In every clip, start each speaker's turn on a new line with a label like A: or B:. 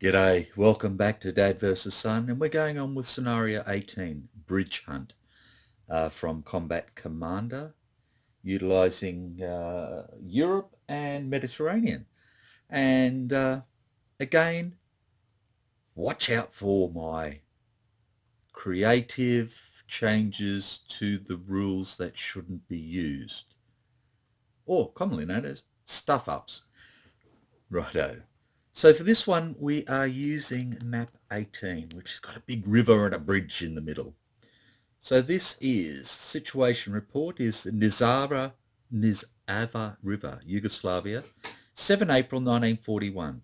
A: G'day, welcome back to Dad vs Son, and we're going on with scenario 18, Bridge Hunt, from Combat Commander, utilising Europe and Mediterranean. And again, watch out for my creative changes to the rules that shouldn't be used, or commonly known as stuff-ups. Righto. So for this one, we are using map 18, which has got a big river and a bridge in the middle. So this is, situation report is the Nizava River, Yugoslavia, 7 April 1941.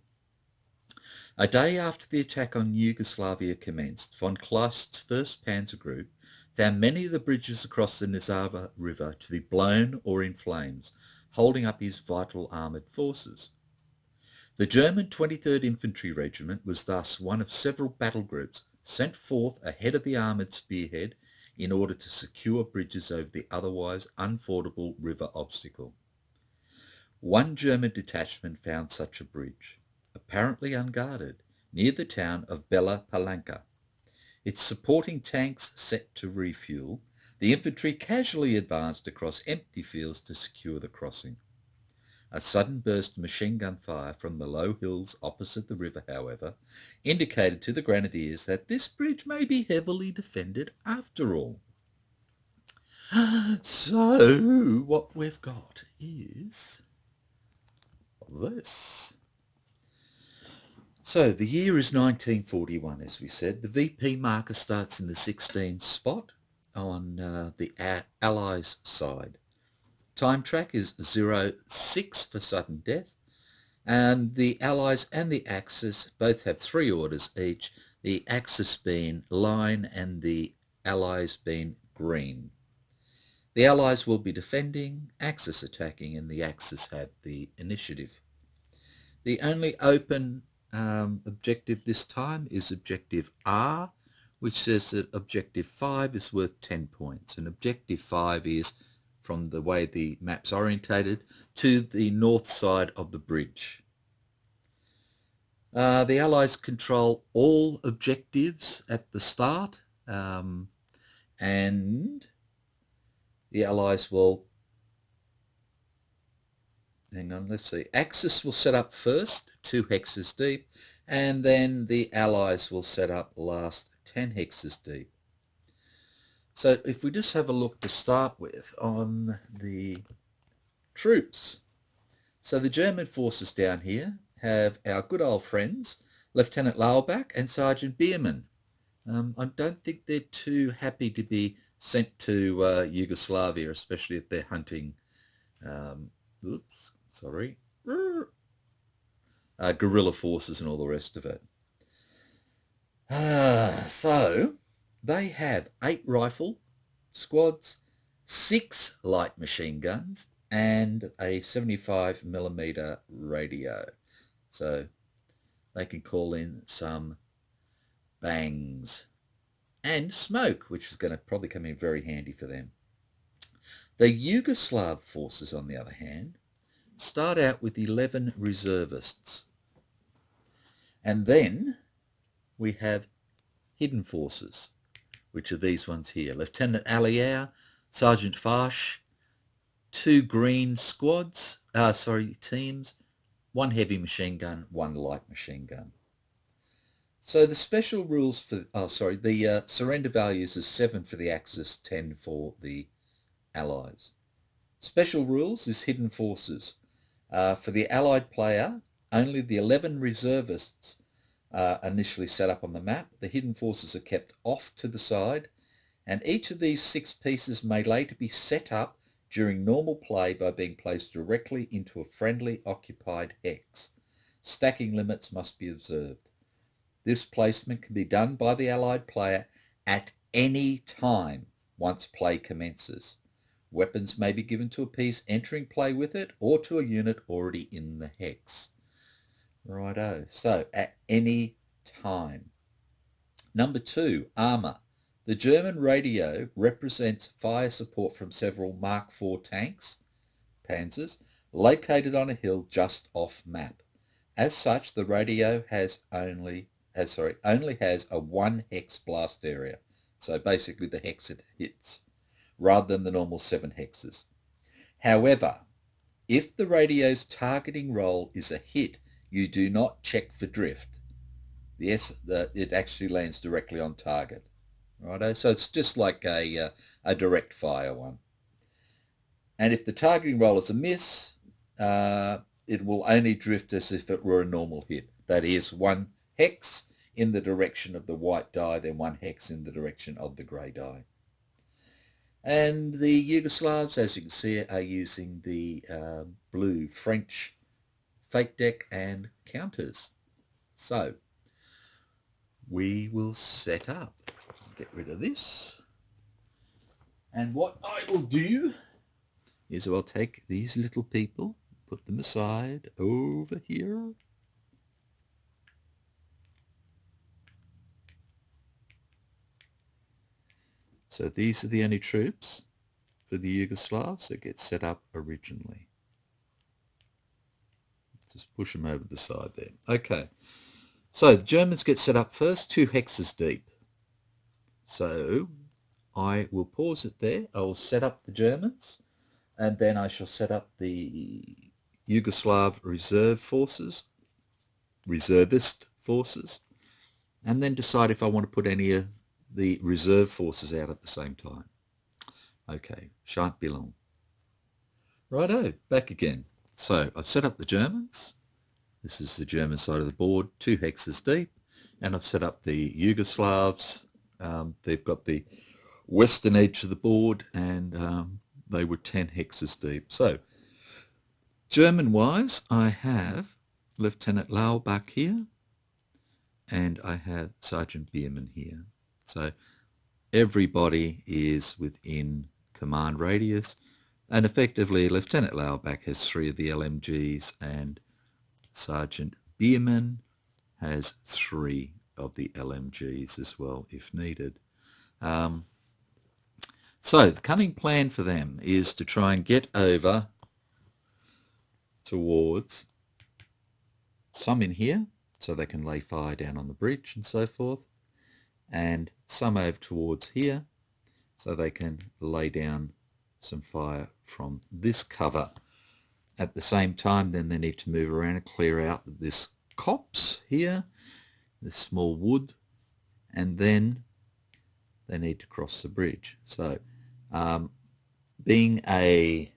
A: A day after the attack on Yugoslavia commenced, von Kleist's 1st Panzer Group found many of the bridges across the Nizava River to be blown or in flames, holding up his vital armoured forces. The German 23rd Infantry Regiment was thus one of several battle groups sent forth ahead of the armoured spearhead in order to secure bridges over the otherwise unfordable river obstacle. One German detachment found such a bridge, apparently unguarded, near the town of Bela Palanka. Its supporting tanks set to refuel, the infantry casually advanced across empty fields to secure the crossing. A sudden burst of machine gun fire from the low hills opposite the river, however, indicated to the grenadiers that this bridge may be heavily defended after all. So what we've got is this. So the year is 1941, as we said. The VP marker starts in the 16th spot on the Allies' side. Time track is 06 for sudden death, and the Allies and the Axis both have 3 orders each, the Axis being line and the Allies being green. The Allies will be defending, Axis attacking, and the Axis have the initiative. The only open objective this time is Objective R, which says that Objective 5 is worth 10 points, and Objective 5 is, from the way the map's orientated, to the north side of the bridge. The Allies control all objectives at the start, and the Allies will, Axis will set up first, 2 hexes deep, and then the Allies will set up last, 10 hexes deep. So if we just have a look to start with on the troops. So the German forces down here have our good old friends, Lieutenant Laubach and Sergeant Biermann. I don't think they're too happy to be sent to Yugoslavia, especially if they're hunting, guerrilla forces and all the rest of it. So they have 8 rifle squads, 6 light machine guns, and a 75mm radio. So they can call in some bangs and smoke, which is going to probably come in very handy for them. The Yugoslav forces, on the other hand, start out with 11 reservists. And then we have hidden forces, which are these ones here. Lieutenant Alier, Sergeant Farsh, 2 green teams, 1 heavy machine gun, 1 light machine gun. So the special rules for, the surrender values is 7 for the Axis, 10 for the Allies. Special rules is hidden forces. For the Allied player, only the 11 reservists initially set up on the map. The hidden forces are kept off to the side, and each of these 6 pieces may later be set up during normal play by being placed directly into a friendly occupied hex. Stacking limits must be observed. This placement can be done by the Allied player at any time once play commences. Weapons may be given to a piece entering play with it or to a unit already in the hex. Righto, so at any time. Number 2, armour. The German radio represents fire support from several Mark IV tanks, Panzers, located on a hill just off map. As such, the radio only has a 1 hex blast area, so basically the hex it hits, rather than the normal 7 hexes. However, if the radio's targeting roll is a hit, you do not check for drift. It actually lands directly on target. Righto? So it's just like a direct fire one. And if the targeting roll is a miss, it will only drift as if it were a normal hit. That is 1 hex in the direction of the white die, then 1 hex in the direction of the grey die. And the Yugoslavs, as you can see, are using the blue French fake deck and counters. So we will set up. Get rid of this. And what I will do is I'll take these little people, put them aside over here. So these are the only troops for the Yugoslavs that get set up originally. Just push them over the side there. Okay, so the Germans get set up first, 2 hexes deep. So I will pause it there. I will set up the Germans, and then I shall set up the Yugoslav reservist forces, and then decide if I want to put any of the reserve forces out at the same time. Okay, shan't be long. Righto, back again. So I've set up the Germans. This is the German side of the board, 2 hexes deep, and I've set up the Yugoslavs. They've got the western edge of the board, and they were 10 hexes deep. So German-wise, I have Lieutenant Laubach here, and I have Sergeant Biermann here. So everybody is within command radius, and effectively Lieutenant Laubach has 3 of the LMGs, and Sergeant Biermann has 3 of the LMGs as well, if needed. So the cunning plan for them is to try and get over towards some in here, so they can lay fire down on the bridge and so forth, and some over towards here, so they can lay down some fire from this cover. At the same time, then they need to move around and clear out this copse here, this small wood, and then they need to cross the bridge. So being a,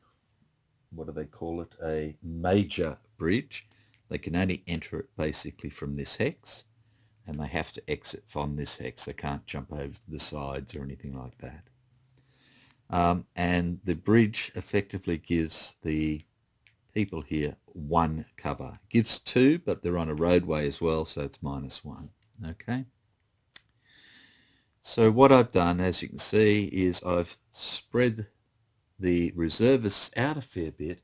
A: what do they call it, a major bridge, they can only enter it basically from this hex, and they have to exit from this hex. They can't jump over to the sides or anything like that. And the bridge effectively gives the people here 1 cover. It gives 2, but they're on a roadway as well, so it's -1. Okay. So what I've done, as you can see, is I've spread the reservists out a fair bit,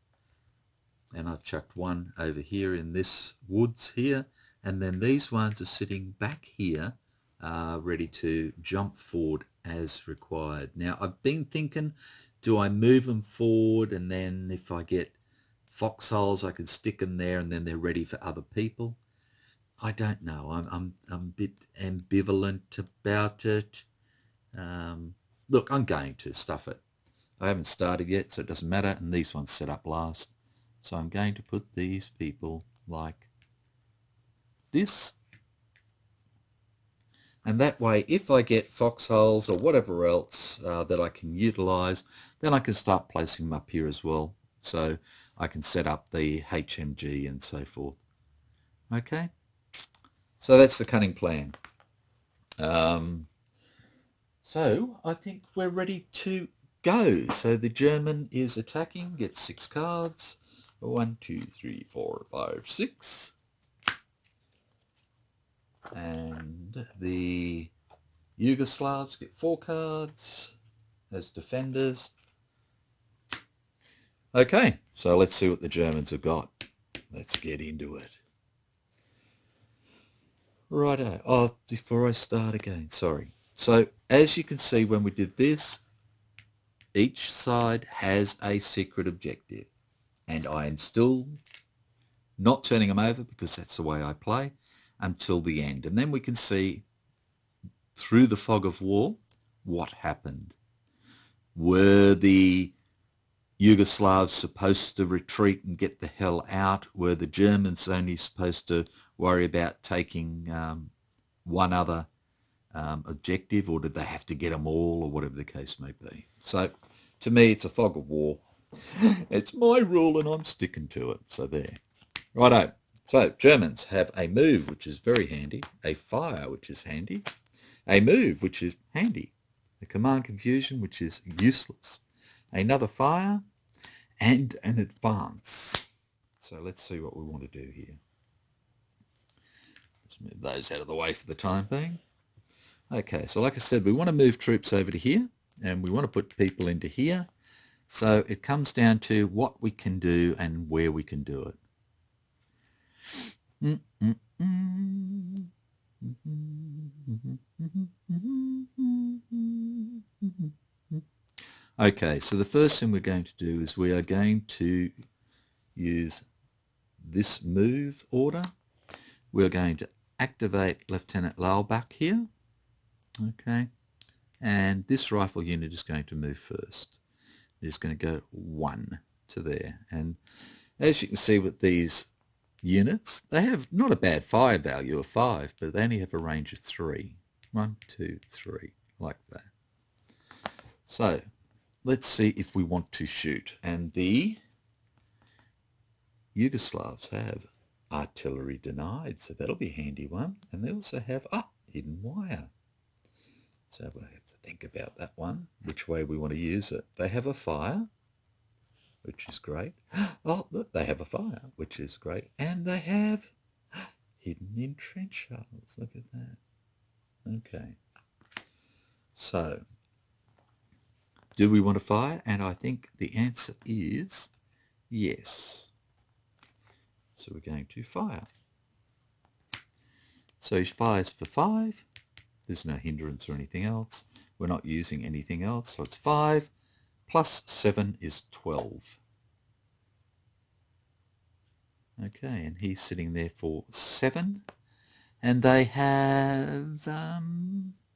A: and I've chucked 1 over here in this woods here, and then these ones are sitting back here, ready to jump forward as required. Now, I've been thinking, do I move them forward, and then if I get foxholes, I can stick them there, and then they're ready for other people? I don't know. I'm a bit ambivalent about it. Look, I'm going to stuff it. I haven't started yet, so it doesn't matter, and these ones set up last. So I'm going to put these people like this. And that way, if I get foxholes or whatever else that I can utilize, then I can start placing them up here as well. So I can set up the HMG and so forth. Okay? So that's the cunning plan. So I think we're ready to go. So the German is attacking, gets 6 cards. 1, 2, 3, 4, 5, 6. And the Yugoslavs get 4 cards as defenders. Okay, so let's see what the Germans have got. Let's get into it. Righto. Oh, before I start again, sorry. So as you can see, when we did this, each side has a secret objective, and I am still not turning them over because that's the way I play, until the end. And then we can see through the fog of war what happened. Were the Yugoslavs supposed to retreat and get the hell out? Were the Germans only supposed to worry about taking one other objective, or did they have to get them all, or whatever the case may be? So to me, it's a fog of war. It's my rule and I'm sticking to it. So there. Righto. So Germans have a move, which is very handy, a fire, which is handy, a move, which is handy, a command confusion, which is useless, another fire, and an advance. So let's see what we want to do here. Let's move those out of the way for the time being. Okay, so like I said, we want to move troops over to here, and we want to put people into here. So it comes down to what we can do and where we can do it. Okay, so the first thing we're going to do is we are going to use this move order. We're going to activate Lieutenant Laubach here. Okay, and this rifle unit is going to move first. It's going to go 1 to there. And as you can see with these units, they have not a bad fire value of 5, but they only have a range of 3. 1, 2, 3, like that. So let's see if we want to shoot. And the Yugoslavs have artillery denied, so that'll be a handy one. And they also have hidden wire. So we'll have to think about that one, which way we want to use it. They have a fire, which is great. Oh, look, they have a fire, which is great. And they have hidden in trench shells. Look at that. Okay. So, do we want to fire? And I think the answer is yes. So we're going to fire. So he fires for 5. There's no hindrance or anything else. We're not using anything else. So it's 5 plus 7 is 12. Okay, and he's sitting there for 7. And they have,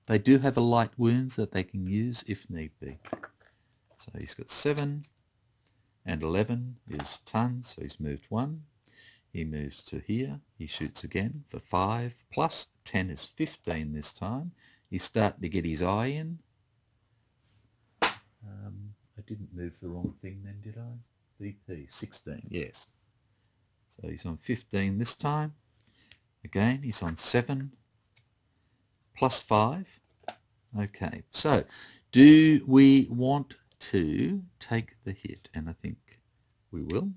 A: they do have a light wounds that they can use if need be. So he's got 7 and 11 is tons, so he's moved 1. He moves to here. He shoots again for 5 plus 10 is 15 this time. He's starting to get his eye in. I didn't move the wrong thing then, did I? BP 16, yes. So he's on 15 this time. Again, he's on 7 plus 5. Okay, so do we want to take the hit? And I think we will.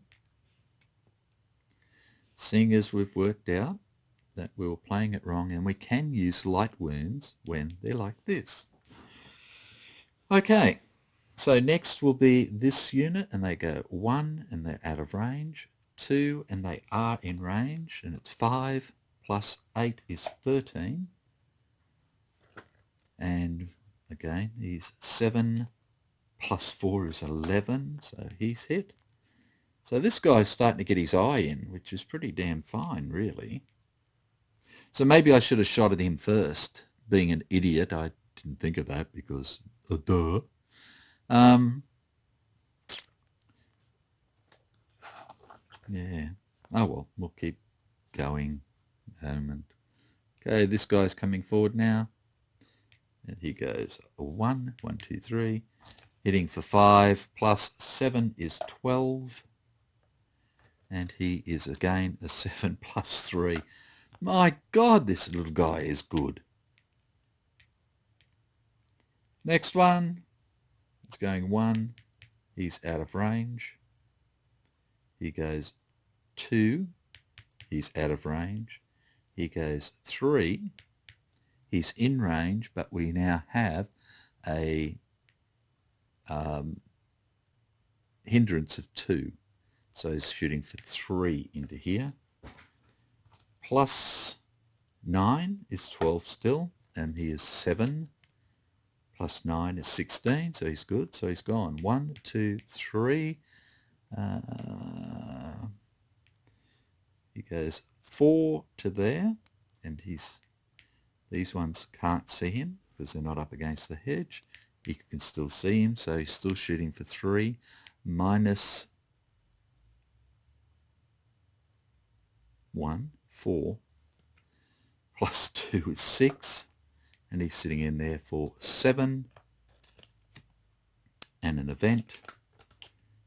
A: Seeing as we've worked out that we were playing it wrong, and we can use light wounds when they're like this. Okay, so next will be this unit, and they go 1 and they're out of range, 2 and they are in range, and it's 5 plus 8 is 13. And again, he's 7 plus 4 is 11, so he's hit. So this guy's starting to get his eye in, which is pretty damn fine, really. So maybe I should have shot at him first. Being an idiot, I didn't think of that because, duh. Yeah. Oh well, we'll keep going. Okay, this guy's coming forward now. And he goes 1, 1, 2, 3. Hitting for 5 plus 7 is 12. And he is again a 7 plus 3. My God, this little guy is good. Next one. It's going 1. He's out of range. He goes 2. He's out of range. He goes 3. He's in range, but we now have a hindrance of 2. So he's shooting for 3 into here. Plus 9 is 12 still, and he is 7. Plus 9 is 16, so he's good. So he's gone 1, 2, 3. he goes 4 to there, and these ones can't see him because they're not up against the hedge. He can still see him, so he's still shooting for 3, minus 1, 4, plus 2 is 6, and he's sitting in there for 7, and an event.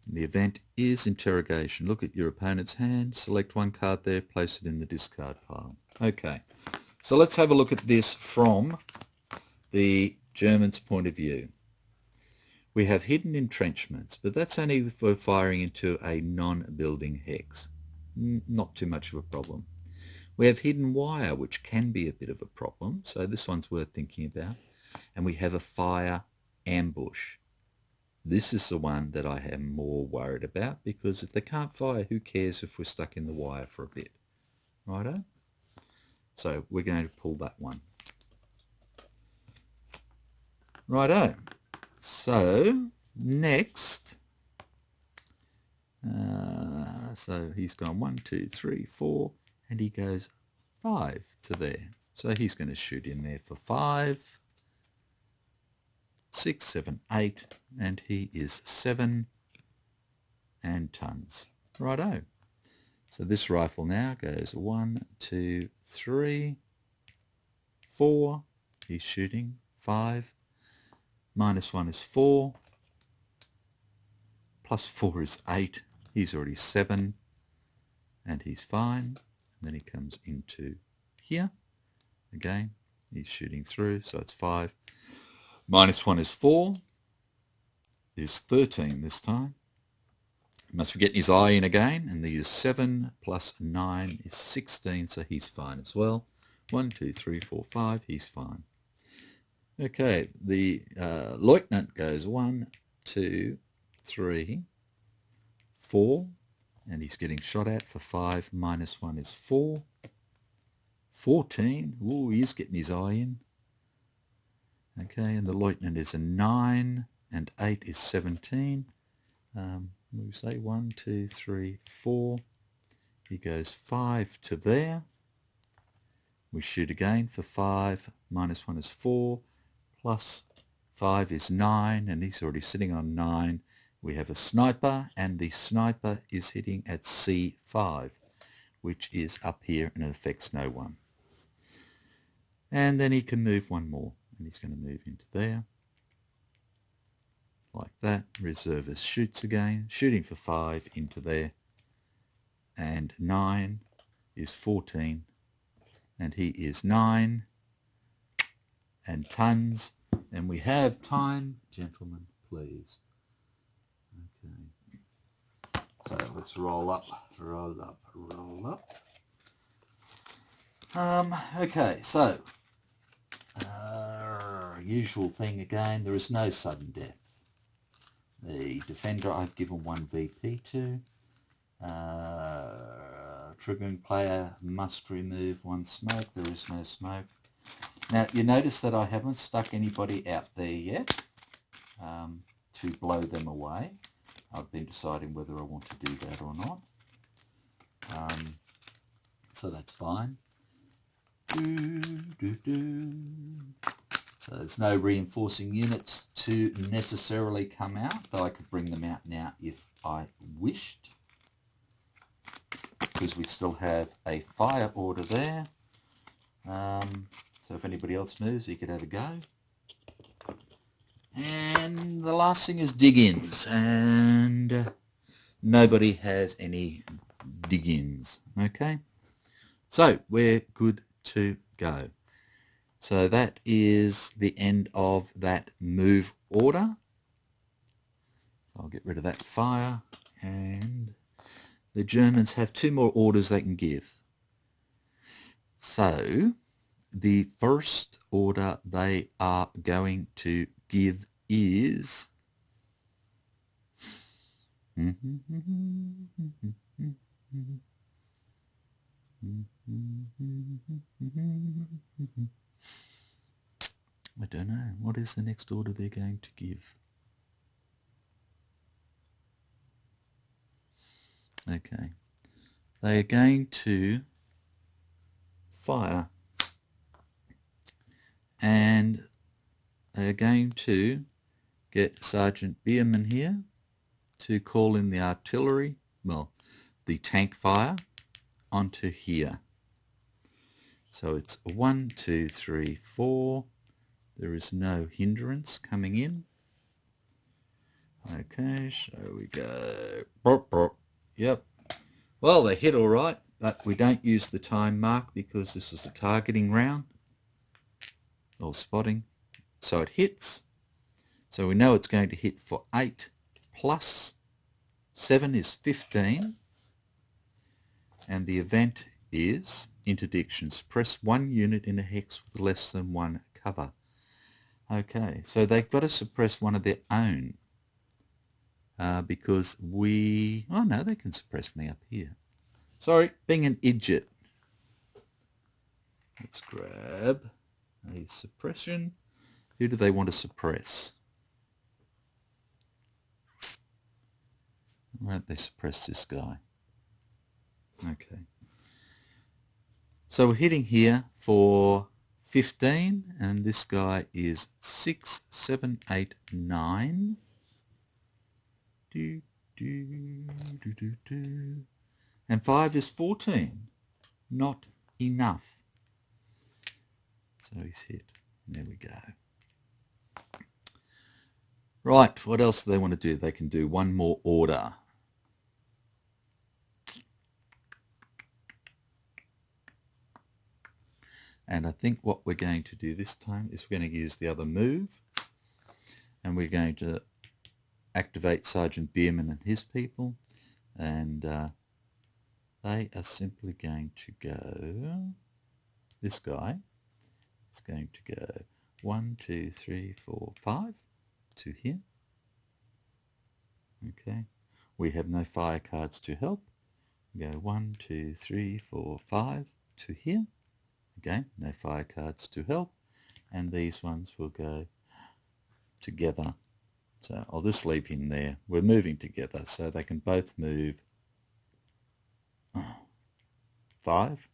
A: And the event is interrogation. Look at your opponent's hand, select one card there, place it in the discard pile. Okay, so let's have a look at this from the Germans' point of view. We have hidden entrenchments, but that's only for firing into a non-building hex. Not too much of a problem. We have hidden wire, which can be a bit of a problem, so this one's worth thinking about. And we have a fire ambush. This is the one that I am more worried about, because if they can't fire, who cares if we're stuck in the wire for a bit? Righto? So we're going to pull that one. Righto. So next, so he's gone 1, 2, 3, 4, and he goes 5 to there. So he's going to shoot in there for 5, 6, 7, 8, and he is 7 and tons. Righto. So this rifle now goes 1, 2, 3, 4. He's shooting 5. Minus 1 is 4. Plus 4 is 8. He's already 7. And he's fine. And then he comes into here. Again, he's shooting through, so it's 5. Minus 1 is 4. Is 13 this time. Must be getting his eye in again. And the is 7 plus 9 is 16, so he's fine as well. 1, 2, 3, 4, 5. He's fine. Okay, the lieutenant goes 1, 2, 3, 4, and he's getting shot at for 5. Minus 1 is 4. 14. Ooh, he is getting his eye in. Okay, and the lieutenant is a 9, and 8 is 17. We say 1, 2, 3, 4. He goes 5 to there. We shoot again for 5. Minus 1 is 4. Plus 5 is 9, and he's already sitting on 9. We have a sniper, and the sniper is hitting at C5, which is up here, and it affects no one. And then he can move one more, and he's going to move into there. Like that. Reservist shoots again, shooting for 5 into there. And 9 is 14, and he is 9. And tons, and we have time, gentlemen, please. Okay, so let's roll up, roll up, roll up. Okay, so usual thing again, there is no sudden death. The defender I've given 1 VP to. Triggering player must remove 1 smoke. There is no smoke. Now, you notice that I haven't stuck anybody out there yet to blow them away. I've been deciding whether I want to do that or not. So that's fine. So there's no reinforcing units to necessarily come out, though I could bring them out now if I wished, because we still have a fire order there. So if anybody else moves, you could have a go. And the last thing is dig-ins, and nobody has any dig-ins. Okay, so we're good to go. So that is the end of that move order. So I'll get rid of that fire, and the Germans have 2 more orders they can give. So the first order they are going to give is I don't know. What is the next order they're going to give? Okay. they are going to fire, and they are going to get Sergeant Bierman here to call in the artillery, well, the tank fire onto here. So it's 1, 2, 3, 4. There is no hindrance coming in. Okay, so we go. Burp, burp. Yep. Well, they hit all right, but we don't use the time mark because this is a targeting round or spotting. So it hits. So we know it's going to hit for 8 plus 7 is 15. And the event is interdiction. Suppress 1 unit in a hex with less than 1 cover. Okay, so they've got to suppress one of their own. Because we... Oh no, they can suppress me up here. Sorry, being an idiot. Let's grab a suppression. Who do they want to suppress? Why don't they suppress this guy? Okay. So we're hitting here for 15, and this guy is 6, 7, 8, 9. And 5 is 14. Not enough. So he's hit. There we go. Right, what else do they want to do? They can do one more order. And I think what we're going to do this time is we're going to use the other move. And we're going to activate Sergeant Bierman and his people. And they are simply going to go... This guy is going to go 1, 2, 3, 4, 5 to here. Okay. We have no fire cards to help. We go 1, 2, 3, 4, 5 to here. Again, no fire cards to help, and these ones will go together. So I'll just leave him there. We're moving together, so they can both move 5.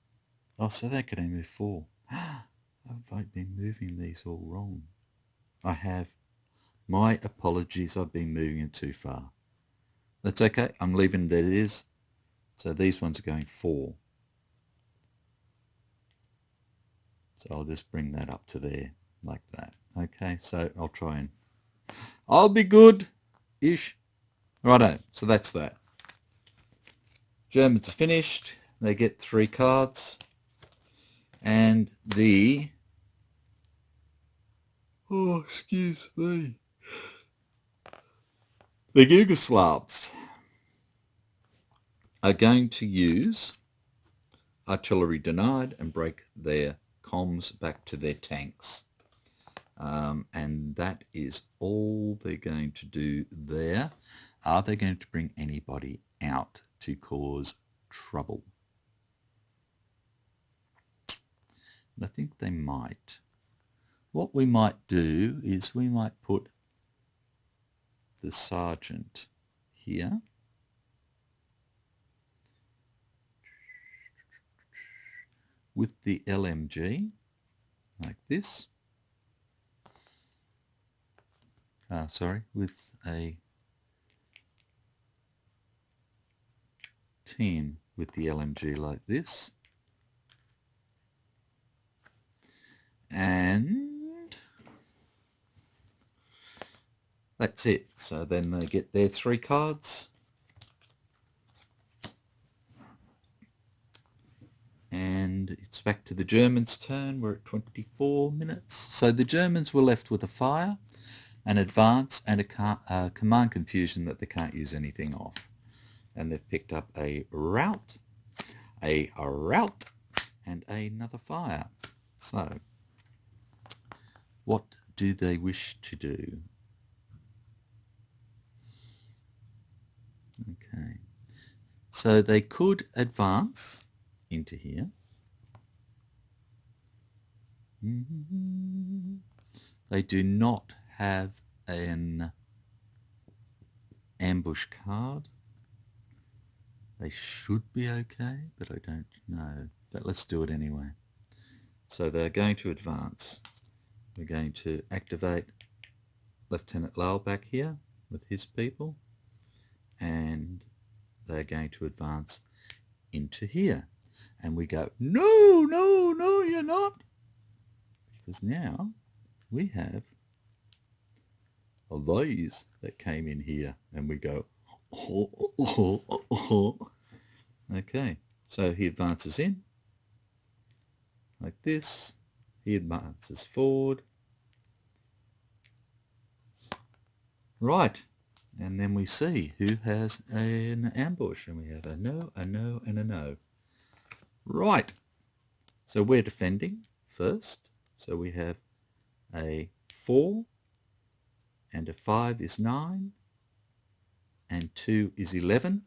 A: Oh, so they can only move 4. I've been moving these all wrong. I have. My apologies, I've been moving it too far. That's okay, I'm leaving it as it is. So these ones are going 4. So I'll just bring that up to there, like that. Okay, so I'll try and... I'll be good-ish. Righto, so that's that. Germans are finished. They get 3 cards. And the... Oh, excuse me. The Yugoslavs are going to use artillery denied and break their comms back to their tanks. And that is all they're going to do there. Are they going to bring anybody out to cause trouble? And I think they might. What we might do is we might put the sergeant here. With the LMG, like this. With a team with the LMG like this. And that's it. So then they get their 3 cards. And it's back to the Germans' turn. We're at 24 minutes. So the Germans were left with a fire, an advance, and a command confusion that they can't use anything off. And they've picked up a rout, and another fire. So, what do they wish to do? Okay. So they could advance into here. They do not have an ambush card. They should be okay, but I don't know. But let's do it anyway. So they're going to advance. We're going to activate Lieutenant Lowell back here with his people, and they're going to advance into here. And we go, no, no, no, you're not. Because now we have these that came in here, and we go, oh, oh, oh, oh. Okay, so he advances in like this. He advances forward. Right, and then we see who has an ambush, and we have a no, a no, and a no. Right, so we're defending first. So we have a 4, and a 5 is 9, and 2 is 11.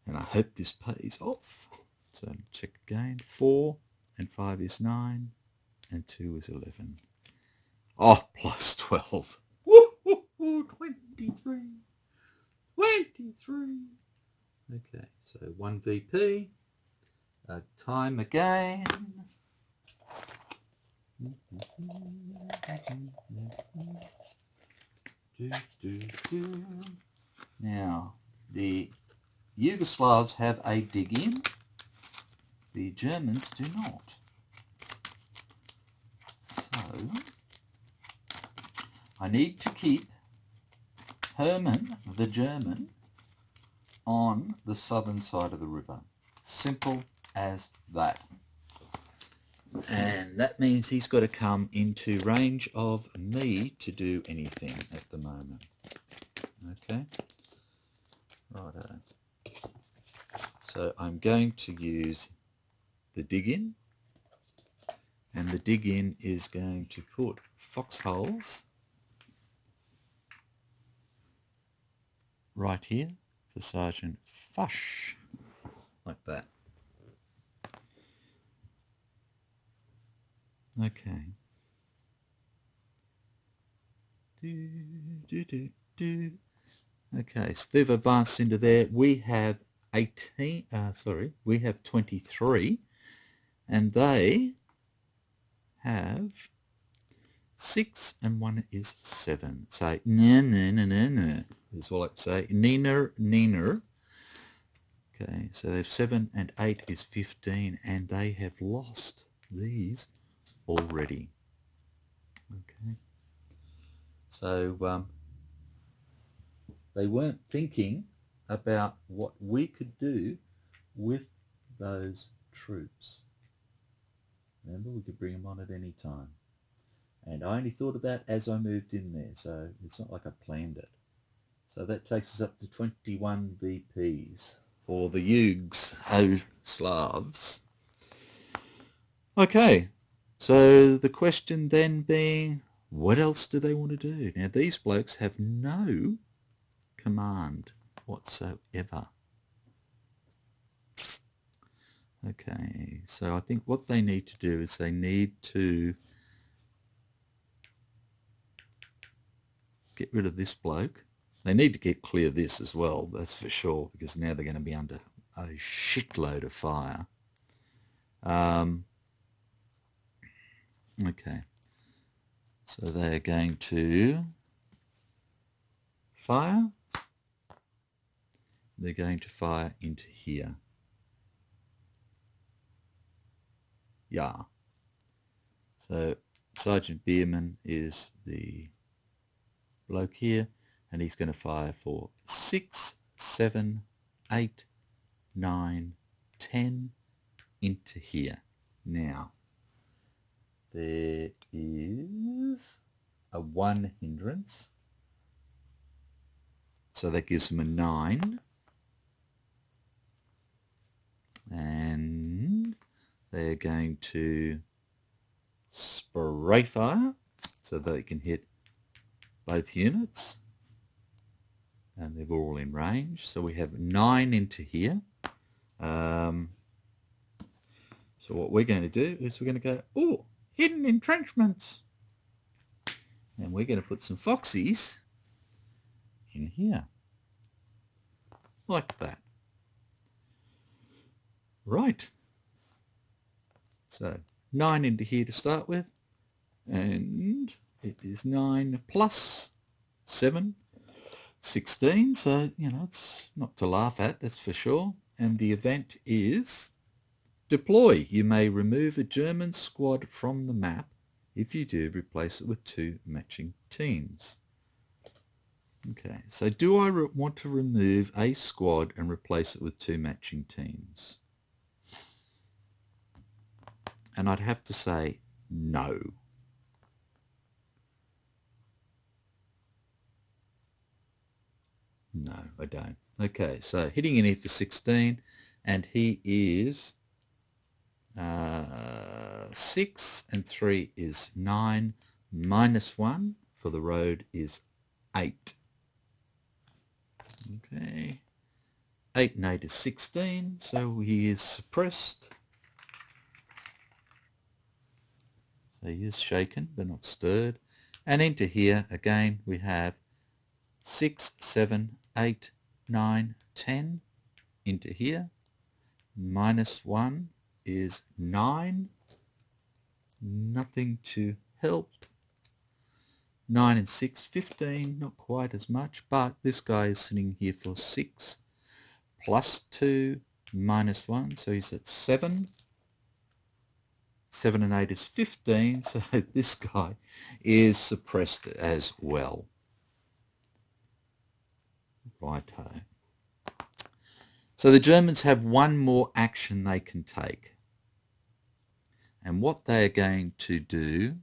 A: And I hope this pays off. So check again. 4 and 5 is 9, and 2 is 11. Oh, plus 12. Woo-hoo-hoo, 23. 23. Okay, so 1 VP. Time again. Now, the Yugoslavs have a dig in. The Germans do not. So, I need to keep Hermann, the German, on the southern side of the river. Simple as that. And that means he's got to come into range of me to do anything at the moment. Okay? Righto. So I'm going to use the dig-in. And the dig-in is going to put foxholes right here for Sergeant Fush. Like that. Okay. Okay, so they've advanced into there. We have 23, and they have 6, and 1 is 7. So, no. Is all I can say. Neener. Okay, so they have 7, and 8 is 15, and they have lost these already. Okay, so they weren't thinking about what we could do with those troops. Remember, we could bring them on at any time, and I only thought about as I moved in there, so it's not like I planned it. So that takes us up to 21 VPs for the Yugoslavs. Okay, so the question then being, what else do they want to do? Now, these blokes have no command whatsoever. Okay, so I think what they need to do is they need to get rid of this bloke. They need to get clear this as well, that's for sure, because now they're going to be under a shitload of fire. Okay, so they're going to fire. They're going to fire into here. Yeah. So Sergeant Bierman is the bloke here, and he's going to fire for 6, 7, 8, 9, 10 into here. Now, there is a 1 hindrance, so that gives them a 9, and they're going to spray fire so they can hit both units, and they're all in range. So we have 9 into here. So what we're going to do is we're going to go, oh, hidden entrenchments, and we're going to put some foxies in here like that. Right. So 9 into here to start with, and it is 9 plus 7, 16. So, it's not to laugh at, that's for sure. And the event is deploy. You may remove a German squad from the map. If you do, replace it with 2 matching teams. Okay, so do I want to remove a squad and replace it with 2 matching teams? And I'd have to say no. No, I don't. Okay, so hitting in here for 16, and he is 6, and 3 is 9, minus 1 for the road is 8. Okay, 8 and 8 is 16, so he is suppressed. So he is shaken but not stirred. And into here again we have 6, 7, 8, 9, 10 into here. Minus 1 is 9. Nothing to help. 9 and 6, 15, not quite as much, but this guy is sitting here for 6, plus 2, minus 1, so he's at 7. 7 and 8 is 15, so this guy is suppressed as well. Righto. So the Germans have one more action they can take. And what they are going to do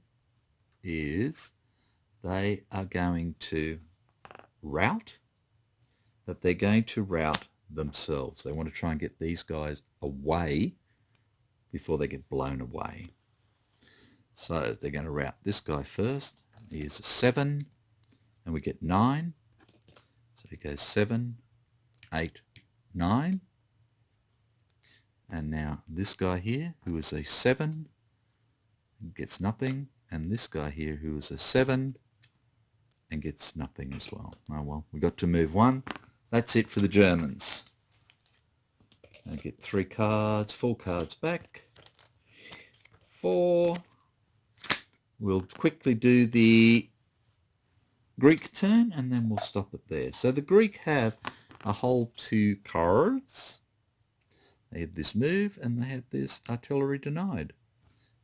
A: is they are going to rout, but they're going to rout themselves. They want to try and get these guys away before they get blown away. So they're going to rout this guy first. He is 7, and we get 9. So he goes 7, 8, 9. And now this guy here, who is a 7, gets nothing. And this guy here, who is a 7, and gets nothing as well. Oh well, we got to move 1. That's it for the Germans. I get 3 cards, 4 cards back. 4. We'll quickly do the Greek turn and then we'll stop it there. So the Greek have a whole 2 cards. They have this move and they have this artillery denied.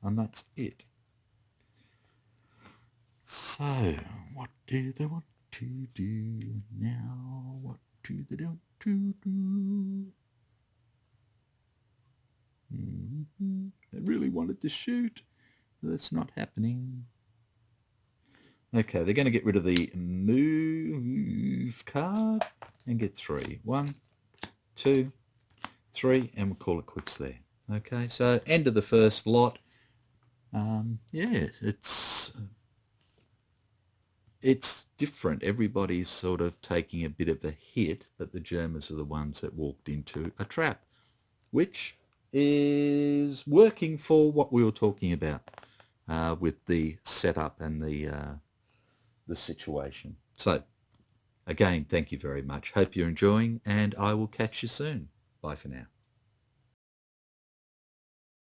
A: And that's it. So, what do they want to do now? What do they want to do? They really wanted to shoot. That's not happening. Okay, they're going to get rid of the move card and get 3. 1, 2, 3, and we'll call it quits there. Okay, so end of the first lot. Yeah, it's different. Everybody's sort of taking a bit of a hit, but the Germans are the ones that walked into a trap, which is working for what we were talking about with the setup and the situation. So, again, thank you very much. Hope you're enjoying, and I will catch you soon. Bye for now.